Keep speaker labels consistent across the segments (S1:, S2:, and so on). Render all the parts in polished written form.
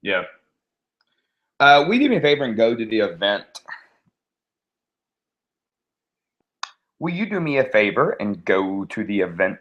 S1: Yeah. Will you do me a favor and go to the event? Will you do me a favor and go to the event?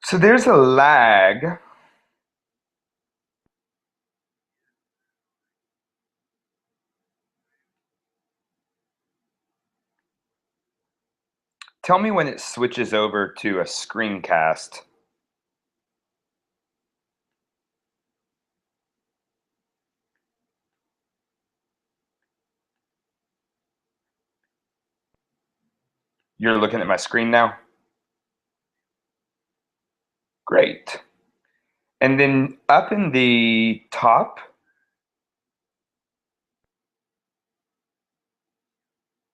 S1: So there's a lag. Tell me when it switches over to a screencast. You're looking at my screen now? Great. And then up in the top,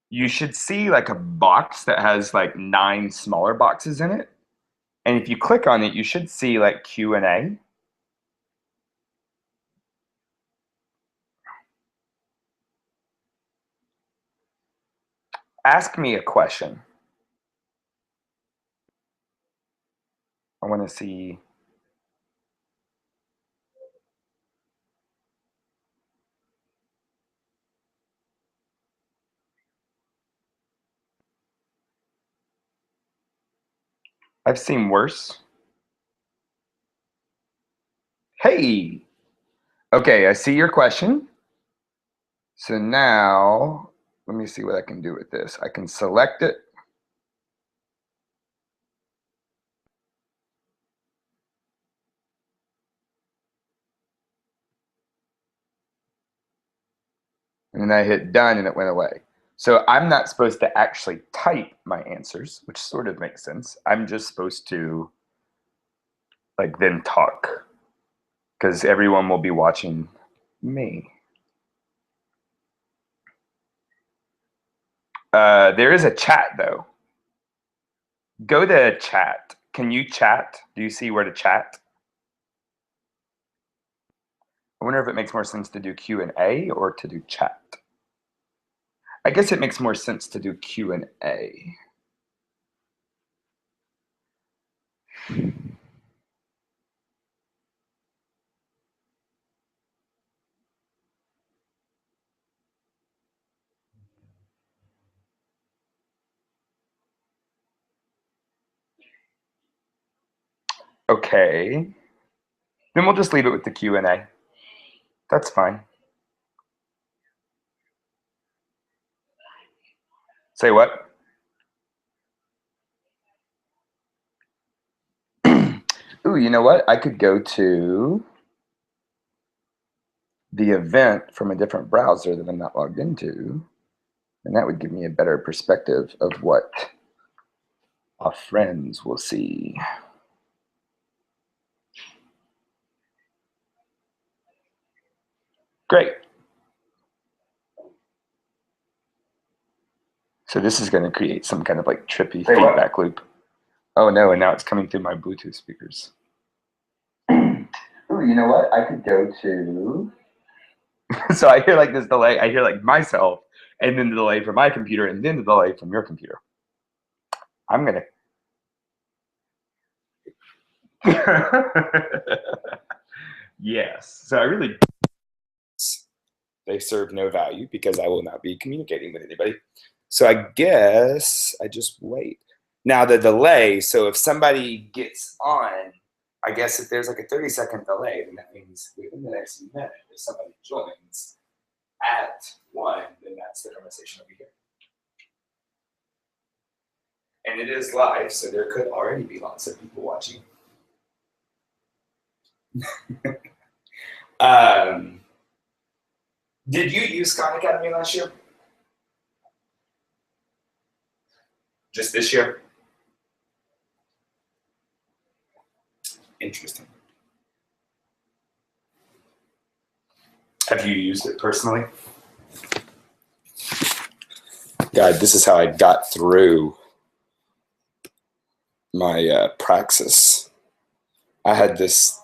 S1: you should see like a box that has like 9 smaller boxes in it. And if you click on it, you should see like Q&A. Ask me a question. I want to see. I've seen worse. Hey, okay, I see your question. So now, let me see what I can do with this. I can select it. And then I hit done and it went away. So I'm not supposed to actually type my answers, which sort of makes sense. I'm just supposed to like then talk because everyone will be watching me. There is a chat though. Go to chat. Can you chat? Do you see where to chat? I wonder if it makes more sense to do Q&A or to do chat. I guess it makes more sense to do Q&A. Okay. Then we'll just leave it with the Q&A. That's fine. Say what? Ooh, you know what? I could go to the event from a different browser that I'm not logged into, and that would give me a better perspective of what our friends will see. Great. So this is going to create some kind of like trippy feedback loop. Oh no, and now it's coming through my Bluetooth speakers. Ooh, you know what? I could go to. So I hear like this delay. I hear like myself, and then the delay from my computer, and then the delay from your computer. I'm gonna. Yes. So I really. They serve no value because I will not be communicating with anybody. So I guess I just wait. Now the delay, so if somebody gets on, I guess if there's like a 30-second delay, then that means within the next minute, if somebody joins at 1, then that's the conversation over here. And it is live, so there could already be lots of people watching. Did you use Khan Academy last year? Just this year? Interesting. Have you used it personally? God, this is how I got through my praxis. I had this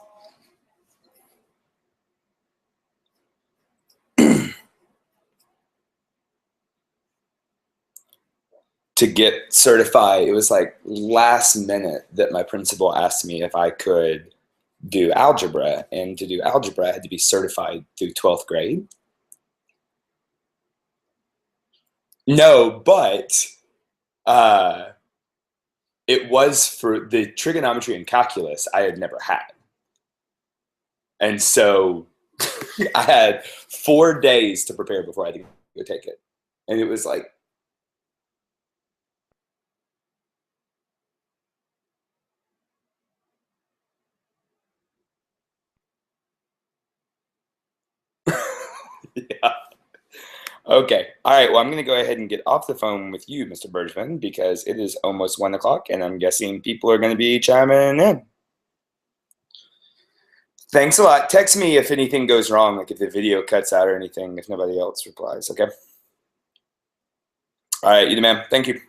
S1: to get certified. It was like last minute that my principal asked me if I could do algebra, and to do algebra I had to be certified through 12th grade. No, but it was for the trigonometry and calculus I had never had. And so I had 4 days to prepare before I had to go take it. And it was like, yeah. Okay. All right. Well, I'm going to go ahead and get off the phone with you, Mr. Bergman, because it is almost 1 o'clock and I'm guessing people are going to be chiming in. Thanks a lot. Text me if anything goes wrong, like if the video cuts out or anything, if nobody else replies. Okay. All right. You the man. Thank you.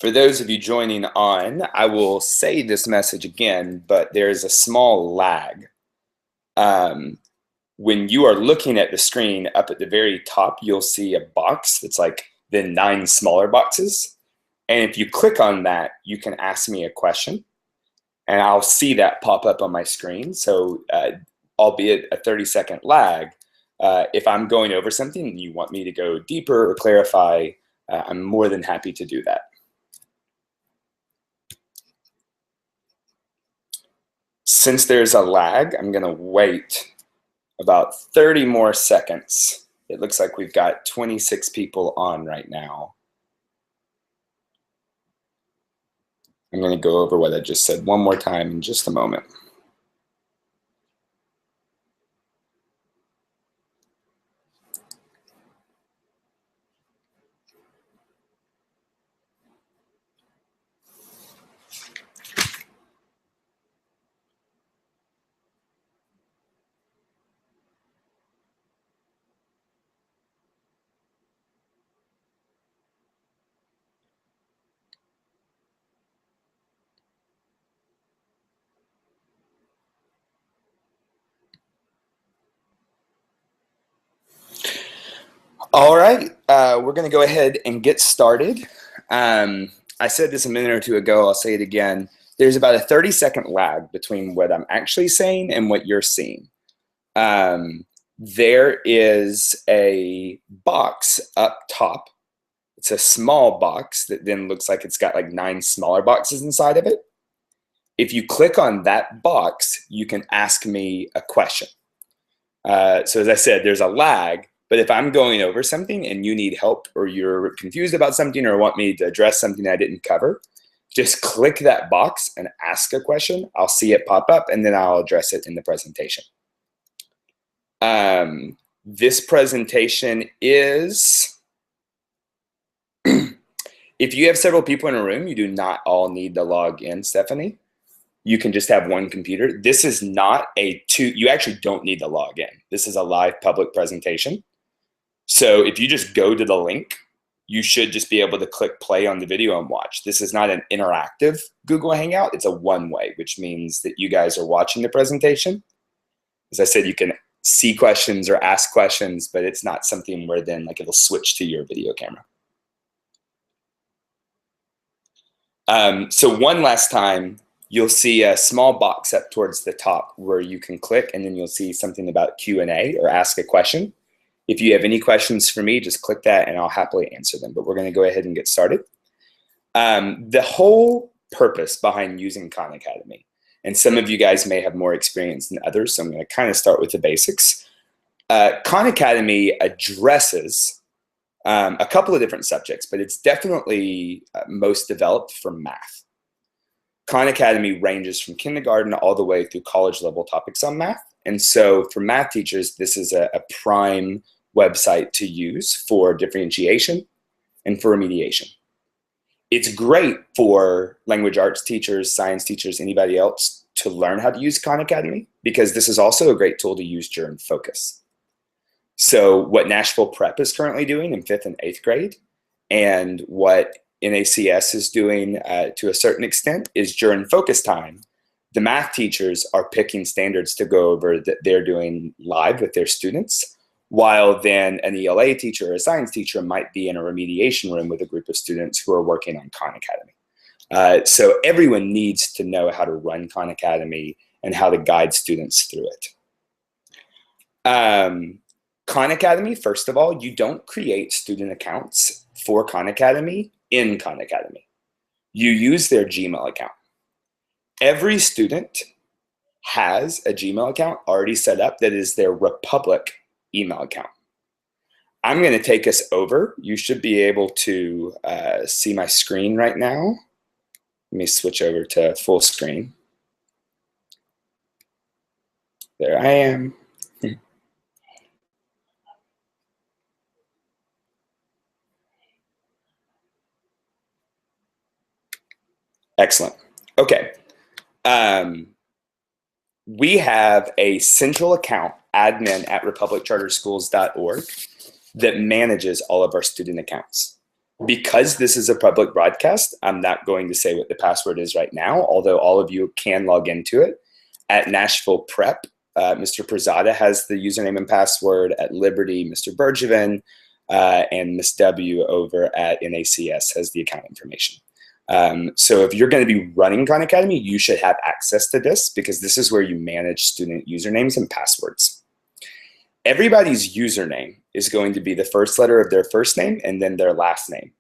S1: For those of you joining on, I will say this message again, but there's a small lag. When you are looking at the screen, up at the very top, you'll see a box that's like the 9 smaller boxes. And if you click on that, you can ask me a question, and I'll see that pop up on my screen. So albeit a 30-second lag, if I'm going over something and you want me to go deeper or clarify, I'm more than happy to do that. Since there's a lag, I'm going to wait about 30 more seconds. It looks like we've got 26 people on right now. I'm going to go over what I just said one more time in just a moment. All right, we're going to go ahead and get started. I said this a minute or two ago, I'll say it again. There's about a 30-second lag between what I'm actually saying and what you're seeing. There is a box up top. It's a small box that then looks like it's got like 9 smaller boxes inside of it. If you click on that box, you can ask me a question. So as I said, there's a lag. But if I'm going over something and you need help, or you're confused about something, or want me to address something I didn't cover, just click that box and ask a question. I'll see it pop up, and then I'll address it in the presentation. This presentation is, if you have several people in a room, you do not all need to log in, Stephanie. You can just have one computer. This is not you actually don't need to log in. This is a live public presentation. So if you just go to the link, you should just be able to click play on the video and watch. This is not an interactive Google Hangout. It's a one-way, which means that you guys are watching the presentation. As I said, you can see questions or ask questions, but it's not something where then like it'll switch to your video camera. So one last time, you'll see a small box up towards the top where you can click, and then you'll see something about Q&A or ask a question. If you have any questions for me, just click that and I'll happily answer them. But we're going to go ahead and get started. The whole purpose behind using Khan Academy, and some of you guys may have more experience than others, so I'm going to kind of start with the basics. Khan Academy addresses a couple of different subjects, but it's definitely most developed for math. Khan Academy ranges from kindergarten all the way through college level topics on math. And so for math teachers, this is a prime website to use for differentiation and for remediation. It's great for language arts teachers, science teachers, anybody else to learn how to use Khan Academy, because this is also a great tool to use during focus. So what Nashville Prep is currently doing in 5th and 8th grade, and what NACS is doing to a certain extent, is during focus time, the math teachers are picking standards to go over that they're doing live with their students, while then an ELA teacher or a science teacher might be in a remediation room with a group of students who are working on Khan Academy. So everyone needs to know how to run Khan Academy and how to guide students through it. Khan Academy, first of all, you don't create student accounts for Khan Academy in Khan Academy. You use their Gmail account. Every student has a Gmail account already set up that is their RePublic email account. I'm going to take us over. You should be able to see my screen right now. Let me switch over to full screen. There I am. Excellent. Okay. We have a central account, admin at republiccharterschools.org, that manages all of our student accounts. Because this is a public broadcast, I'm not going to say what the password is right now, although all of you can log into it. At Nashville Prep, Mr. Prezada has the username and password. At Liberty, Mr. Bergevin, and Ms. W over at NACS has the account information. So if you're going to be running Khan Academy, you should have access to this, because this is where you manage student usernames and passwords. Everybody's username is going to be the first letter of their first name and then their last name.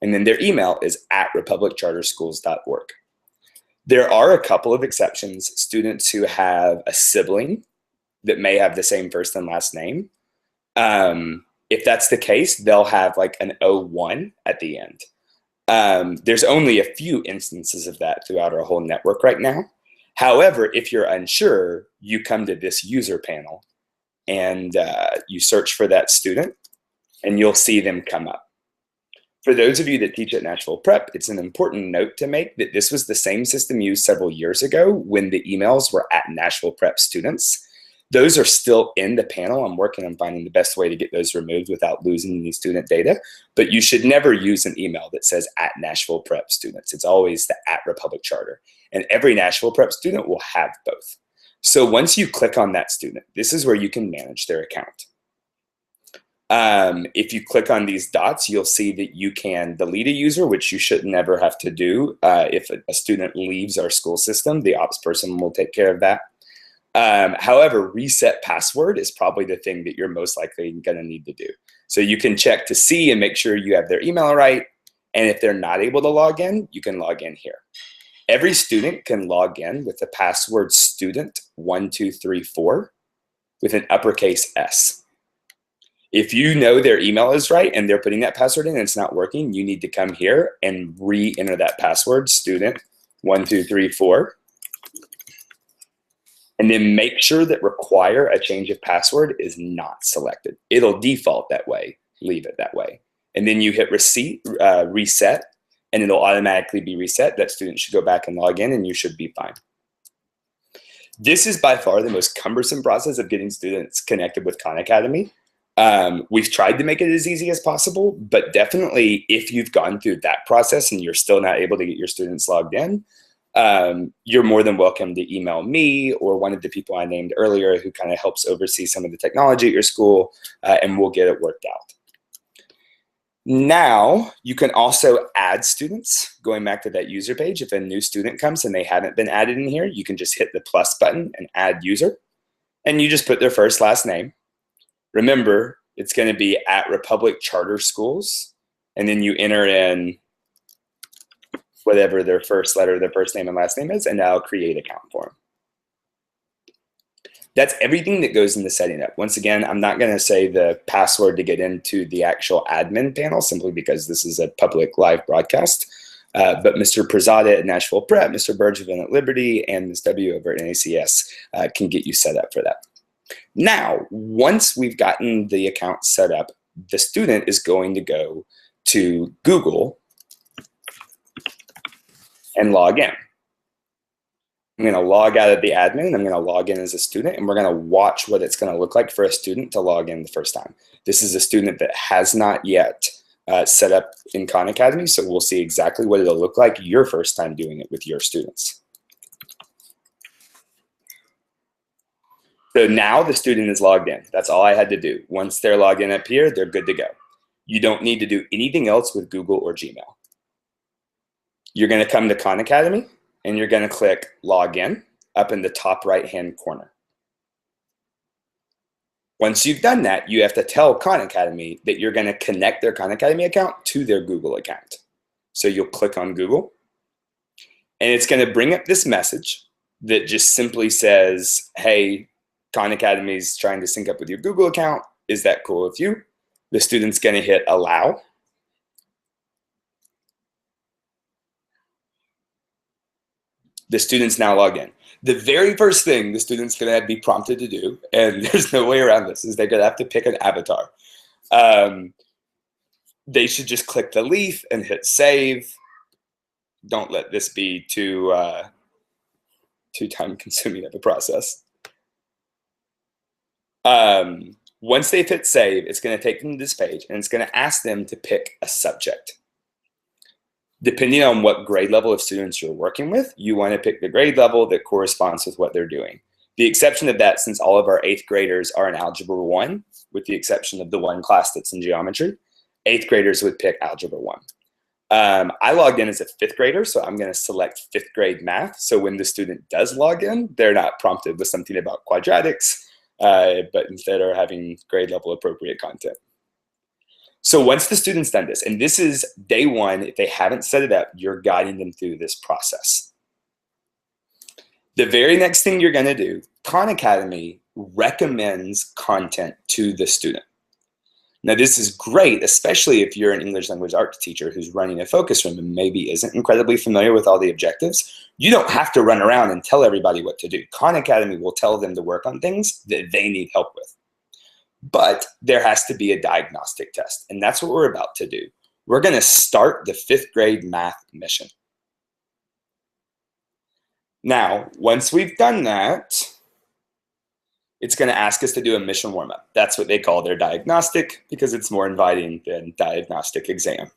S1: And then their email is at republiccharterschools.org. There are a couple of exceptions. Students who have a sibling that may have the same first and last name. If that's the case, they'll have like an 01 at the end. There's only a few instances of that throughout our whole network right now. However, if you're unsure, you come to this user panel and you search for that student and you'll see them come up. For those of you that teach at Nashville Prep, it's an important note to make that this was the same system used several years ago when the emails were at Nashville Prep students. Those are still in the panel. I'm working on finding the best way to get those removed without losing any student data. But you should never use an email that says at Nashville Prep students. It's always the at Republic Charter. And every Nashville Prep student will have both. So once you click on that student, this is where you can manage their account. If you click on these dots, you'll see that you can delete a user, which you should never have to do. If a student leaves our school system, the ops person will take care of that. However, reset password is probably the thing that you're most likely going to need to do. So you can check to see and make sure you have their email right. And if they're not able to log in, you can log in here. Every student can log in with the password student1234 with an uppercase S. If you know their email is right and they're putting that password in and it's not working, you need to come here and re-enter that password, student1234. And then make sure that require a change of password is not selected. It'll default that way. Leave it that way. And then you hit reset, and it'll automatically be reset. That student should go back and log in, and you should be fine. This is by far the most cumbersome process of getting students connected with Khan Academy. We've tried to make it as easy as possible, but definitely if you've gone through that process and you're still not able to get your students logged in, you're more than welcome to email me or one of the people I named earlier who kind of helps oversee some of the technology at your school, and we'll get it worked out. Now, you can also add students. Going back to that user page, if a new student comes and they haven't been added in here, you can just hit the plus button and add user. And you just put their first, last name. Remember, it's going to be at Republic Charter Schools. And then you enter in whatever their first letter, their first name and last name is, and now create account for them. That's everything that goes into setting up. Once again, I'm not going to say the password to get into the actual admin panel simply because this is a public live broadcast. But Mr. Prezada at Nashville Prep, Mr. Bergevin at Liberty, and Ms. W over at NACS can get you set up for that. Now, once we've gotten the account set up, the student is going to go to Google and log in. I'm going to log out of the admin. I'm going to log in as a student, and we're going to watch what it's going to look like for a student to log in the first time. This is a student that has not yet set up in Khan Academy, so we'll see exactly what it'll look like your first time doing it with your students. So now the student is logged in. That's all I had to do. Once they're logged in up here, they're good to go. You don't need to do anything else with Google or Gmail. You're going to come to Khan Academy, and you're going to click Login up in the top right-hand corner. Once you've done that, you have to tell Khan Academy that you're going to connect their Khan Academy account to their Google account. So you'll click on Google, and it's going to bring up this message that just simply says, hey, Khan Academy is trying to sync up with your Google account. Is that cool with you? The student's going to hit Allow. The student's now logged in. The very first thing the student's going to be prompted to do, and there's no way around this, is they're going to have to pick an avatar. They should just click the leaf and hit save. Don't let this be too time-consuming of a process. Once they've hit save, it's going to take them to this page, and it's going to ask them to pick a subject. Depending on what grade level of students you're working with, you want to pick the grade level that corresponds with what they're doing. The exception of that, since all of our 8th graders are in Algebra 1, with the exception of the one class that's in geometry, 8th graders would pick Algebra 1. I logged in as a 5th grader, so I'm going to select 5th grade math. So when the student does log in, they're not prompted with something about quadratics, but instead are having grade level appropriate content. So once the student's done this, and this is day one, if they haven't set it up, you're guiding them through this process. The very next thing you're going to do, Khan Academy recommends content to the student. Now this is great, especially if you're an English language arts teacher who's running a focus room and maybe isn't incredibly familiar with all the objectives. You don't have to run around and tell everybody what to do. Khan Academy will tell them to work on things that they need help with. But there has to be a diagnostic test, and that's what we're about to do. We're going to start the 5th grade math mission. Now, once we've done that, it's going to ask us to do a mission warm-up. That's what they call their diagnostic because it's more inviting than diagnostic exam.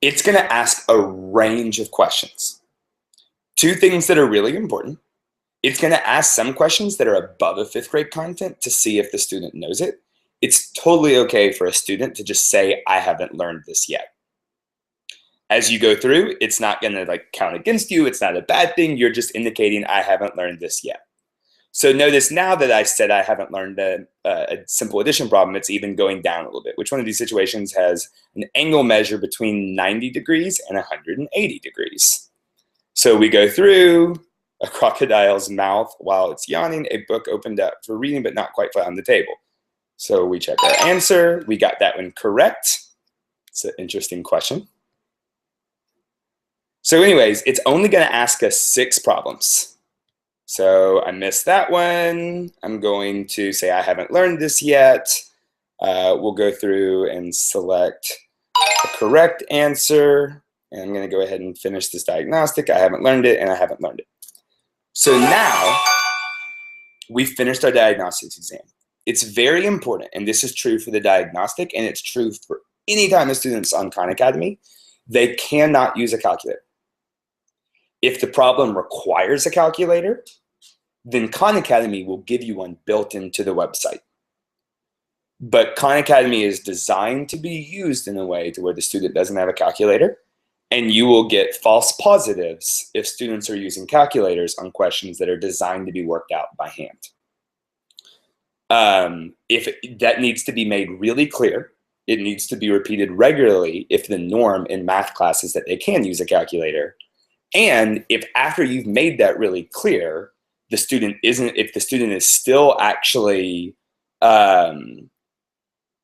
S1: It's going to ask a range of questions. 2 things that are really important. It's going to ask some questions that are above a 5th grade content to see if the student knows it. It's totally okay for a student to just say, I haven't learned this yet. As you go through, it's not going to count against you. It's not a bad thing. You're just indicating, I haven't learned this yet. So notice now that I said I haven't learned a simple addition problem, it's even going down a little bit. Which one of these situations has an angle measure between 90 degrees and 180 degrees? So we go through. A crocodile's mouth while it's yawning, a book opened up for reading but not quite flat on the table. So we check our answer. We got that one correct. It's an interesting question. So anyways, it's only going to ask us 6 problems. So I missed that one. I'm going to say I haven't learned this yet. We'll go through and select the correct answer. And I'm going to go ahead and finish this diagnostic. I haven't learned it, and I haven't learned it. So now we've finished our diagnostics exam. It's very important, and this is true for the diagnostic, and it's true for any time a student's on Khan Academy, they cannot use a calculator. If the problem requires a calculator, then Khan Academy will give you one built into the website. But Khan Academy is designed to be used in a way to where the student doesn't have a calculator, and you will get false positives if students are using calculators on questions that are designed to be worked out by hand. That needs to be made really clear. It needs to be repeated regularly if the norm in math class is that they can use a calculator. And if after you've made that really clear, the student isn't, if the student is still actually, um,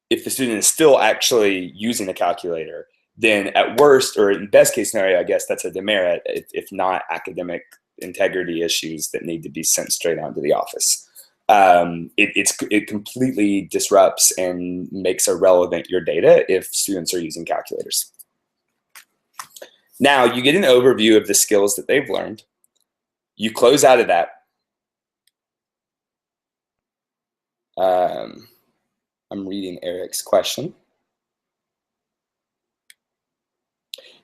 S1: if the student is still actually using a calculator, then at worst, or in best case scenario, I guess that's a demerit, if not academic integrity issues that need to be sent straight on to the office. It completely disrupts and makes irrelevant your data if students are using calculators. Now you get an overview of the skills that they've learned. You close out of that. I'm reading Eric's question.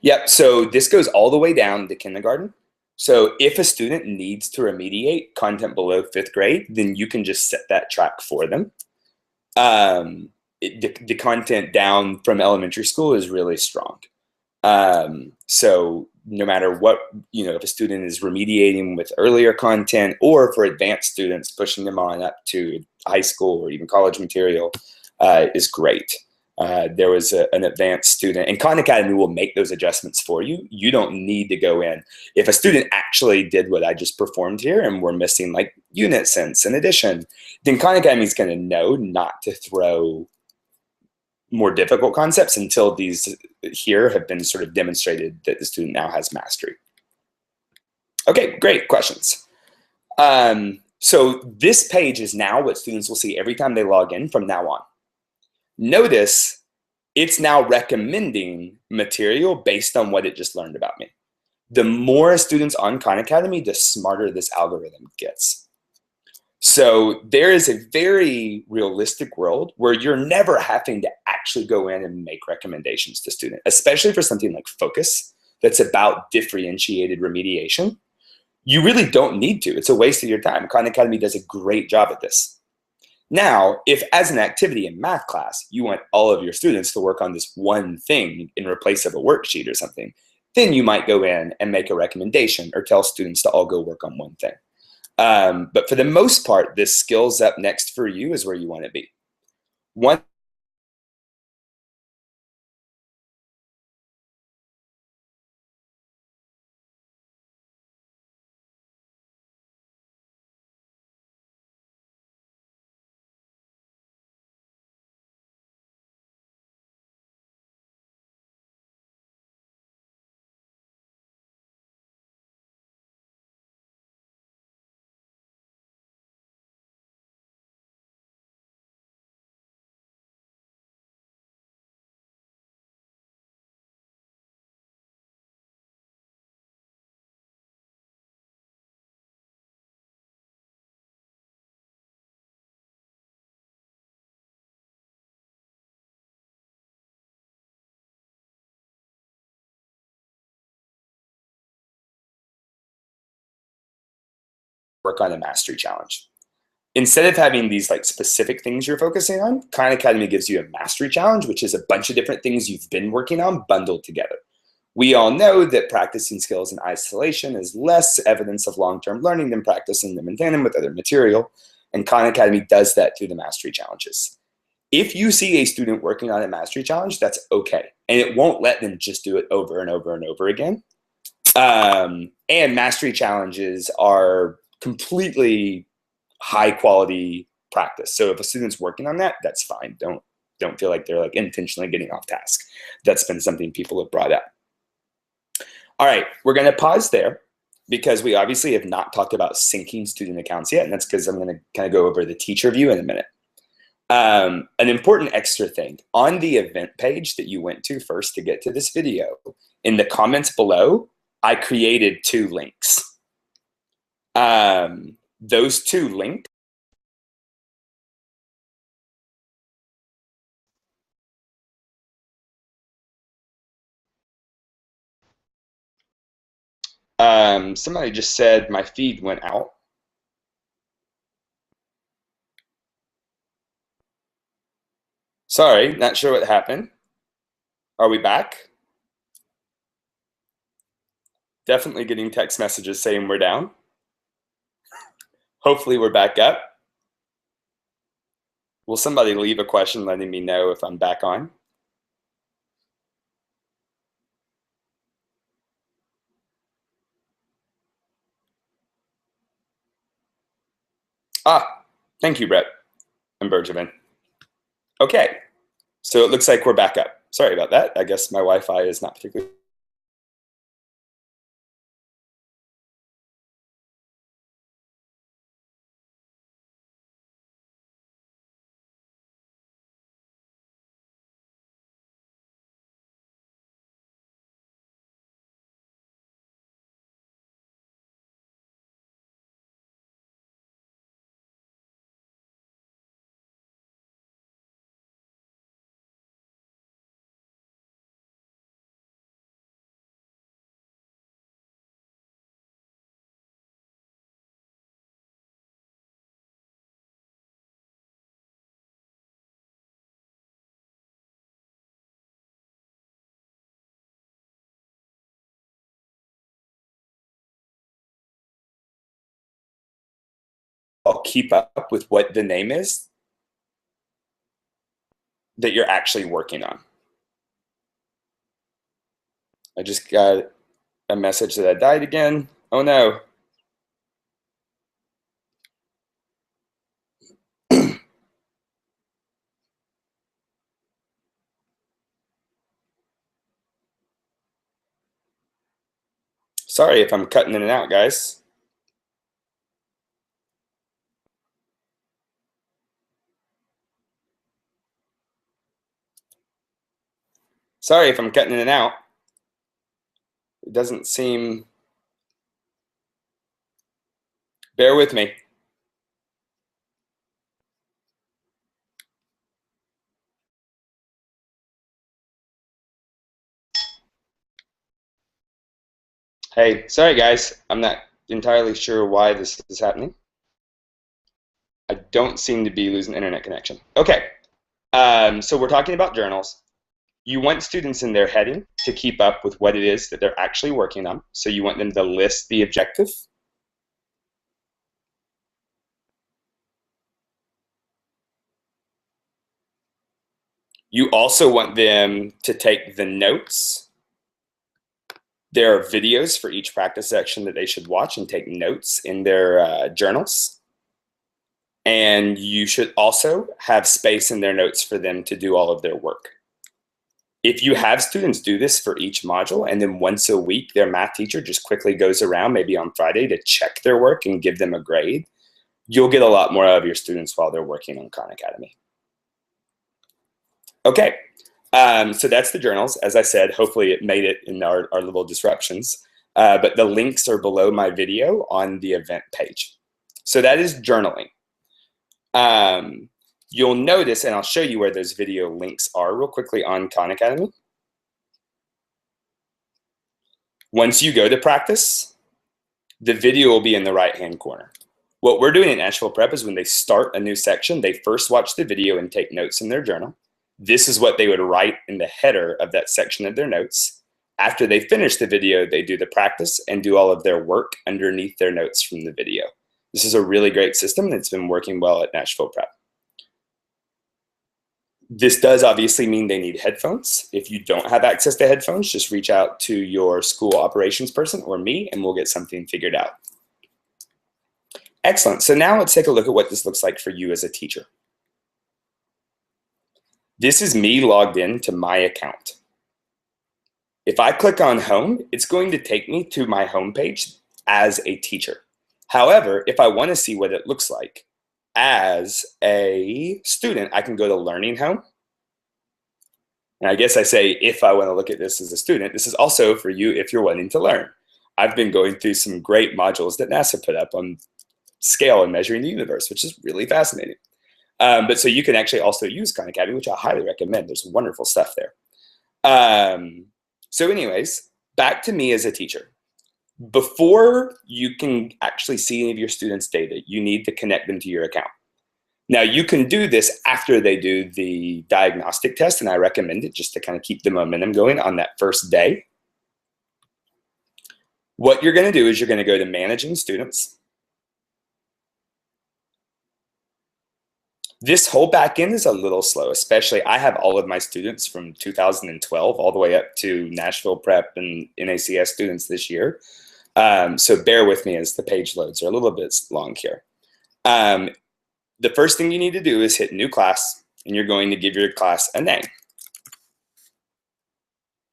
S1: Yep, so this goes all the way down to kindergarten. So if a student needs to remediate content below 5th grade, then you can just set that track for them. The content down from elementary school is really strong. So no matter what, if a student is remediating with earlier content, or for advanced students, pushing them on up to high school or even college material is great. There was an advanced student, and Khan Academy will make those adjustments for you. You don't need to go in. If a student actually did what I just performed here and we're missing like unit sense and addition, then Khan Academy is going to know not to throw more difficult concepts until these here have been sort of demonstrated that the student now has mastery. Okay, great questions. So this page is now what students will see every time they log in from now on. Notice it's now recommending material based on what it just learned about me. The more students on Khan Academy, the smarter this algorithm gets. So there is a very realistic world where you're never having to actually go in and make recommendations to students, especially for something like Focus that's about differentiated remediation. You really don't need to. It's a waste of your time. Khan Academy does a great job at this. Now, if as an activity in math class, you want all of your students to work on this one thing in replace of a worksheet or something, then you might go in and make a recommendation or tell students to all go work on one thing. But for the most part, this skills up next for you is where you want to be. One work on a mastery challenge. Instead of having these like specific things you're focusing on, Khan Academy gives you a mastery challenge, which is a bunch of different things you've been working on bundled together. We all know that practicing skills in isolation is less evidence of long-term learning than practicing them in tandem with other material, and Khan Academy does that through the mastery challenges. If you see a student working on a mastery challenge, that's okay, and it won't let them just do it over and over and over again. And mastery challenges are completely high quality practice. So if a student's working on that, that's fine. Don't feel like they're like intentionally getting off task. That's been something people have brought up. All right, we're going to pause there because we obviously have not talked about syncing student accounts yet, and that's because I'm going to kind of go over the teacher view in a minute. An important extra thing, on the event page that you went to first to get to this video, in the comments below, I created 2 links. Those 2 links somebody just said my feed went out. Sorry, not sure what happened. Are we back? Definitely getting text messages saying we're down. Hopefully we're back up. Will somebody leave a question letting me know if I'm back on? Thank you, Brett and Bergevin. Okay, so it looks like we're back up. Sorry about that. I guess my Wi-Fi is not particularly. I'll keep up with what the name is that you're actually working on. I just got a message that I died again. Oh no. Sorry if I'm cutting in and out, guys. Sorry if I'm cutting in and out. It doesn't seem. Bear with me. Hey, sorry guys. I'm not entirely sure why this is happening. I don't seem to be losing internet connection. Okay, so we're talking about journals. You want students in their heading to keep up with what it is that they're actually working on. So you want them to list the objective. You also want them to take the notes. There are videos for each practice section that they should watch and take notes in their journals. And you should also have space in their notes for them to do all of their work. If you have students do this for each module, and then once a week their math teacher just quickly goes around, maybe on Friday, to check their work and give them a grade, you'll get a lot more out of your students while they're working on Khan Academy. Okay, so that's the journals. As I said, hopefully it made it in our little disruptions, but the links are below my video on the event page. So that is journaling. You'll notice, and I'll show you where those video links are real quickly on Khan Academy. Once you go to practice, the video will be in the right-hand corner. What we're doing in Nashville Prep is when they start a new section, they first watch the video and take notes in their journal. This is what they would write in the header of that section of their notes. After they finish the video, they do the practice and do all of their work underneath their notes from the video. This is a really great system that's been working well at Nashville Prep. This does obviously mean they need headphones. If you don't have access to headphones, just reach out to your school operations person or me, and we'll get something figured out. Excellent. So now let's take a look at what this looks like for you as a teacher. This is me logged in to my account. If I click on home, it's going to take me to my home page as a teacher. However, if I want to see what it looks like as a student, I can go to Learning Home. And I guess I say, if I want to look at this as a student, this is also for you if you're wanting to learn. I've been going through some great modules that NASA put up on scale and measuring the universe, which is really fascinating. But so you can actually also use Khan Academy, which I highly recommend. There's wonderful stuff there. So anyways, back to me as a teacher. Before you can actually see any of your students' data, you need to connect them to your account. Now, you can do this after they do the diagnostic test, and I recommend it just to kind of keep the momentum going on that first day. What you're going to do is you're going to go to Managing Students. This whole back end is a little slow, especially I have all of my students from 2012 all the way up to Nashville Prep and NACS students this year. So bear with me as the page loads are a little bit long here. The first thing you need to do is hit new class, and you're going to give your class a name.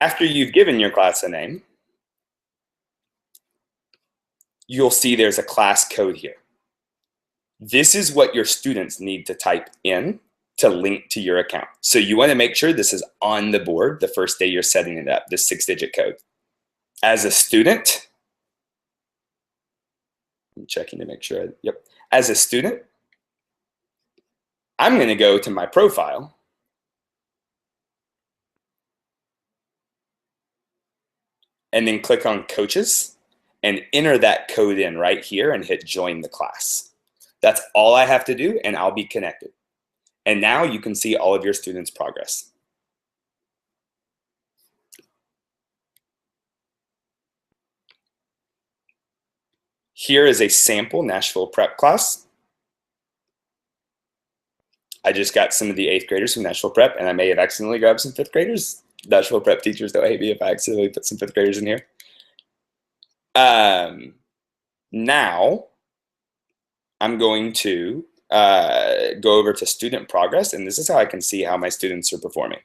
S1: After you've given your class a name, you'll see there's a class code here. This is what your students need to type in to link to your account. So you want to make sure this is on the board the first day you're setting it up, this 6-digit code. As a student, I'm checking to make sure, yep. As a student, I'm going to go to my profile and then click on coaches and enter that code in right here and hit join the class. That's all I have to do, and I'll be connected. And now you can see all of your students' progress. Here is a sample Nashville prep class. I just got some of the 8th graders from Nashville prep, and I may have accidentally grabbed some 5th graders. Nashville prep teachers don't hate me if I accidentally put some 5th graders in here. Now I'm going to go over to student progress, and this is how I can see how my students are performing.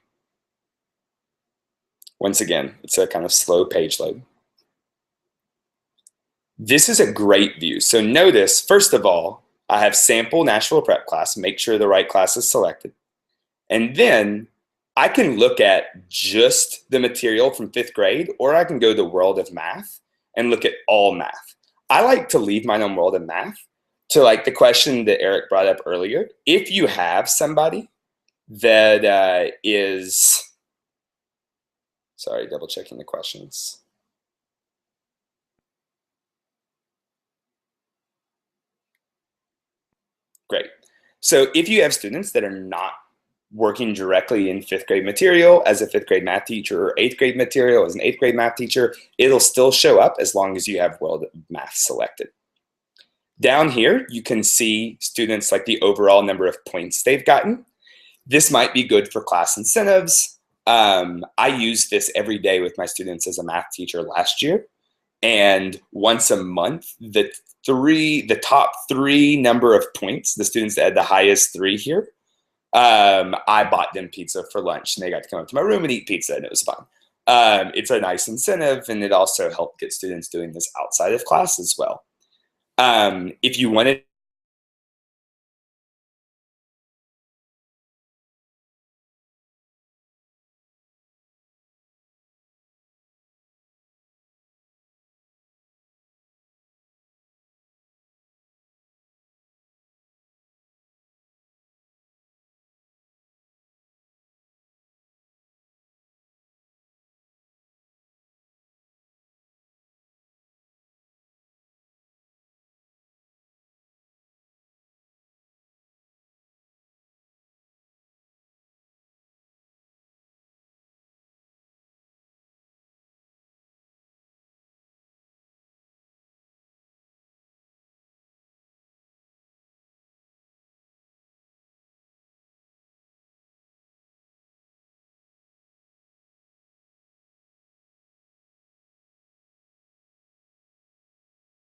S1: Once again, it's a kind of slow page load. This is a great view. So notice, first of all, I have sample Nashville prep class, make sure the right class is selected. And then I can look at just the material from 5th grade, or I can go to World of Math and look at all math. I like to leave mine on World of Math to like the question that Eric brought up earlier. If you have somebody that is, sorry, double checking the questions. Great. So if you have students that are not working directly in 5th grade material as a 5th grade math teacher or 8th grade material as an 8th grade math teacher, it'll still show up as long as you have World of Math selected. Down here, you can see students like the overall number of points they've gotten. This might be good for class incentives. I used this every day with my students as a math teacher last year. And once a month, the top 3 number of points, the students that had the highest 3 here, I bought them pizza for lunch, and they got to come up to my room and eat pizza, and it was fun. It's a nice incentive, and it also helped get students doing this outside of class as well. If you wanted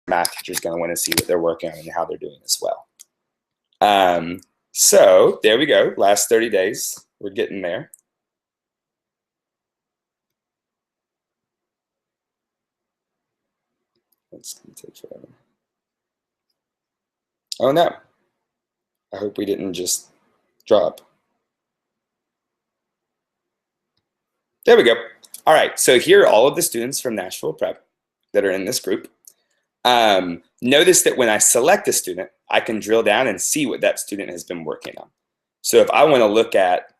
S1: math teacher's going to want to see what they're working on and how they're doing as well. So there we go. Last 30 days, we're getting there. It's going to take forever. Oh no. I hope we didn't just drop. There we go. All right, so here are all of the students from Nashville Prep that are in this group. Notice that when I select a student, I can drill down and see what that student has been working on. So if I want to look at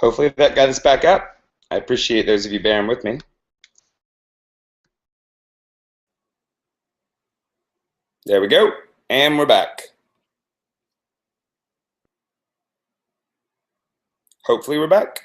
S1: Hopefully that got us back up. I appreciate those of you bearing with me. There we go. And we're back. Hopefully we're back.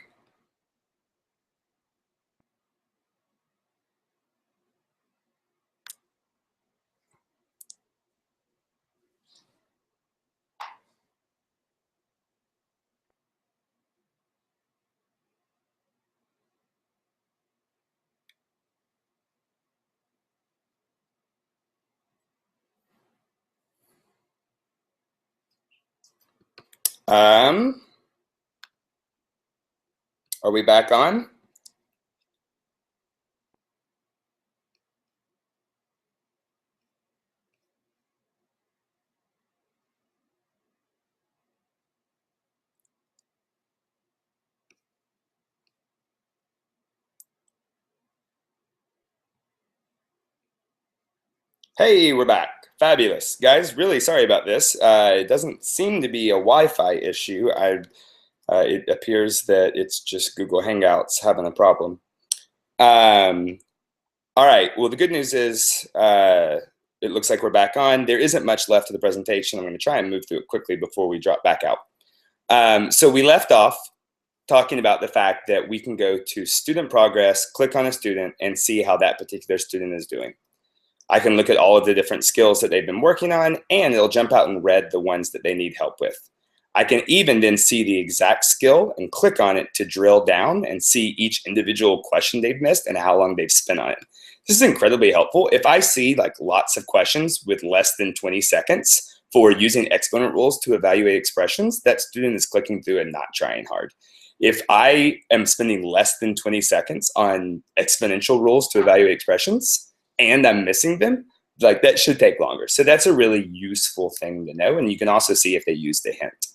S1: Are we back on? Hey, we're back. Fabulous. Guys, really sorry about this. It doesn't seem to be a Wi-Fi issue. It appears that it's just Google Hangouts having a problem. All right, well, the good news is it looks like we're back on. There isn't much left of the presentation. I'm going to try and move through it quickly before we drop back out. So we left off talking about the fact that we can go to student progress, click on a student, and see how that particular student is doing. I can look at all of the different skills that they've been working on, and it'll jump out in red the ones that they need help with. I can even then see the exact skill and click on it to drill down and see each individual question they've missed and how long they've spent on it. This is incredibly helpful. If I see like lots of questions with less than 20 seconds for using exponent rules to evaluate expressions, that student is clicking through and not trying hard. If I am spending less than 20 seconds on exponential rules to evaluate expressions, and I'm missing them, like that should take longer. So that's a really useful thing to know. And you can also see if they use the hint.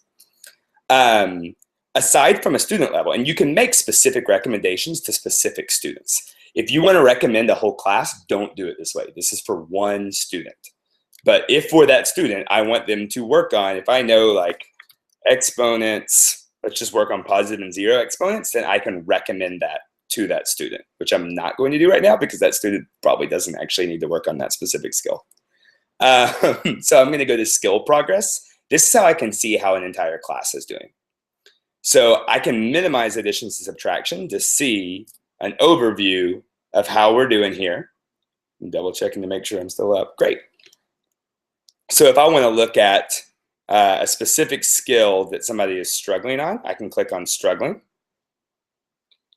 S1: Aside from a student level, and you can make specific recommendations to specific students. If you want to recommend a whole class, don't do it this way. This is for one student. But if for that student, I want them to work on, if I know like exponents, let's just work on positive and zero exponents, then I can recommend that to that student, which I'm not going to do right now because that student probably doesn't actually need to work on that specific skill. So I'm going to go to skill progress. This is how I can see how an entire class is doing. So I can minimize additions to subtraction to see an overview of how we're doing here. I'm double checking to make sure I'm still up. Great. So if I want to look at a specific skill that somebody is struggling on, I can click on struggling.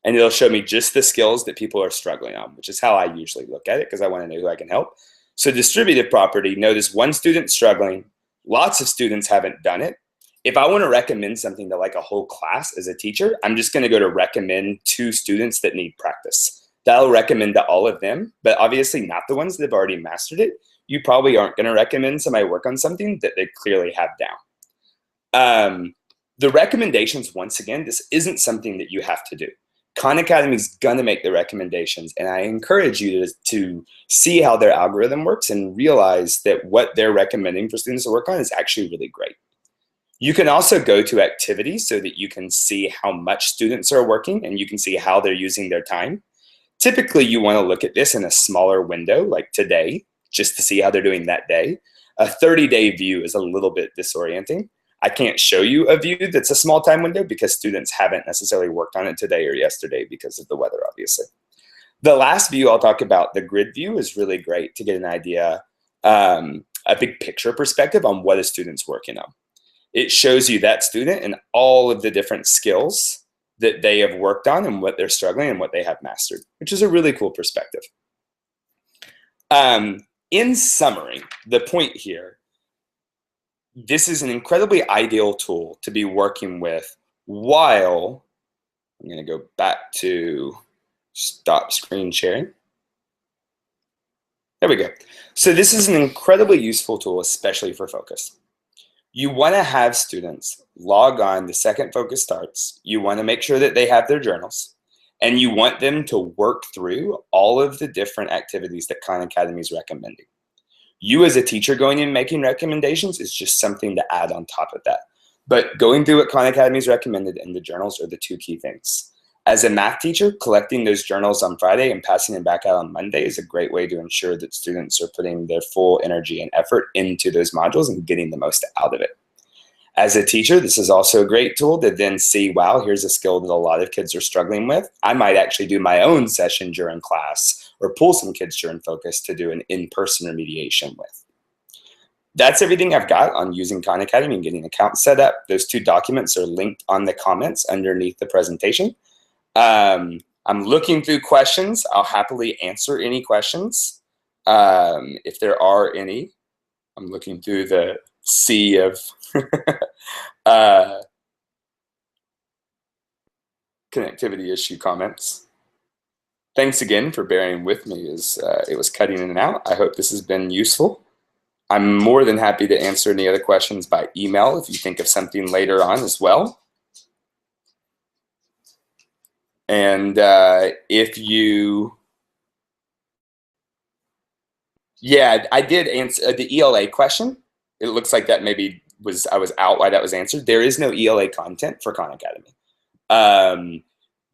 S1: And it'll show me just the skills that people are struggling on, which is how I usually look at it because I want to know who I can help. So distributive property, notice one student struggling, lots of students haven't done it. If I want to recommend something to like a whole class as a teacher, I'm just going to go to recommend to students that need practice. That'll recommend to all of them, but obviously not the ones that have already mastered it. You probably aren't going to recommend somebody work on something that they clearly have down. The recommendations, once again, this isn't something that you have to do. Khan Academy is going to make the recommendations, and I encourage you to see how their algorithm works and realize that what they're recommending for students to work on is actually really great. You can also go to activities so that you can see how much students are working and you can see how they're using their time. Typically, you want to look at this in a smaller window, like today, just to see how they're doing that day. A 30-day view is a little bit disorienting. I can't show you a view that's a small time window because students haven't necessarily worked on it today or yesterday because of the weather, obviously. The last view I'll talk about, the grid view, is really great to get an idea, a big picture perspective on what a student's working on. It shows you that student and all of the different skills that they have worked on and what they're struggling and what they have mastered, which is a really cool perspective. In summary, the point here, this is an incredibly ideal tool to be working with while, I'm going to go back to stop screen sharing. There we go. So this is an incredibly useful tool, especially for focus. You want to have students log on the second focus starts. You want to make sure that they have their journals, and you want them to work through all of the different activities that Khan Academy is recommending. You as a teacher going in and making recommendations is just something to add on top of that. But going through what Khan Academy's recommended and the journals are the two key things. As a math teacher, collecting those journals on Friday and passing them back out on Monday is a great way to ensure that students are putting their full energy and effort into those modules and getting the most out of it. As a teacher, this is also a great tool to then see, wow, here's a skill that a lot of kids are struggling with. I might actually do my own session during class or pull some kids during focus to do an in-person remediation with. That's everything I've got on using Khan Academy and getting accounts set up. Those two documents are linked on the comments underneath the presentation. I'm looking through questions. I'll happily answer any questions if there are any. I'm looking through the sea of connectivity issue comments. Thanks again for bearing with me as it was cutting in and out. I hope this has been useful. I'm more than happy to answer any other questions by email if you think of something later on as well. And if you, yeah, I did answer the ELA question. It looks like that maybe I was out why that was answered. There is no ELA content for Khan Academy.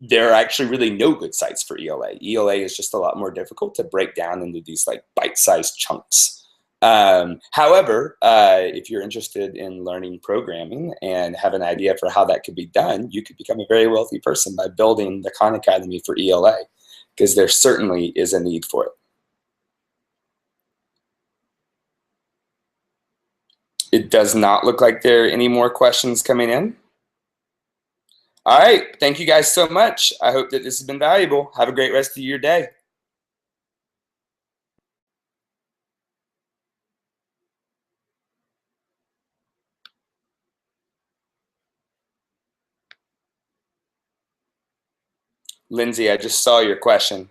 S1: There are actually really no good sites for ELA. ELA is just a lot more difficult to break down into these like bite-sized chunks. However, if you're interested in learning programming and have an idea for how that could be done, you could become a very wealthy person by building the Khan Academy for ELA, because there certainly is a need for it. It does not look like there are any more questions coming in. All right, thank you guys so much. I hope that this has been valuable. Have a great rest of your day. Lindsay, I just saw your question.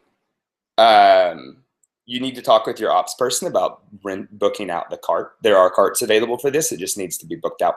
S1: You need to talk with your ops person about booking out the cart. There are carts available for this. It just needs to be booked out.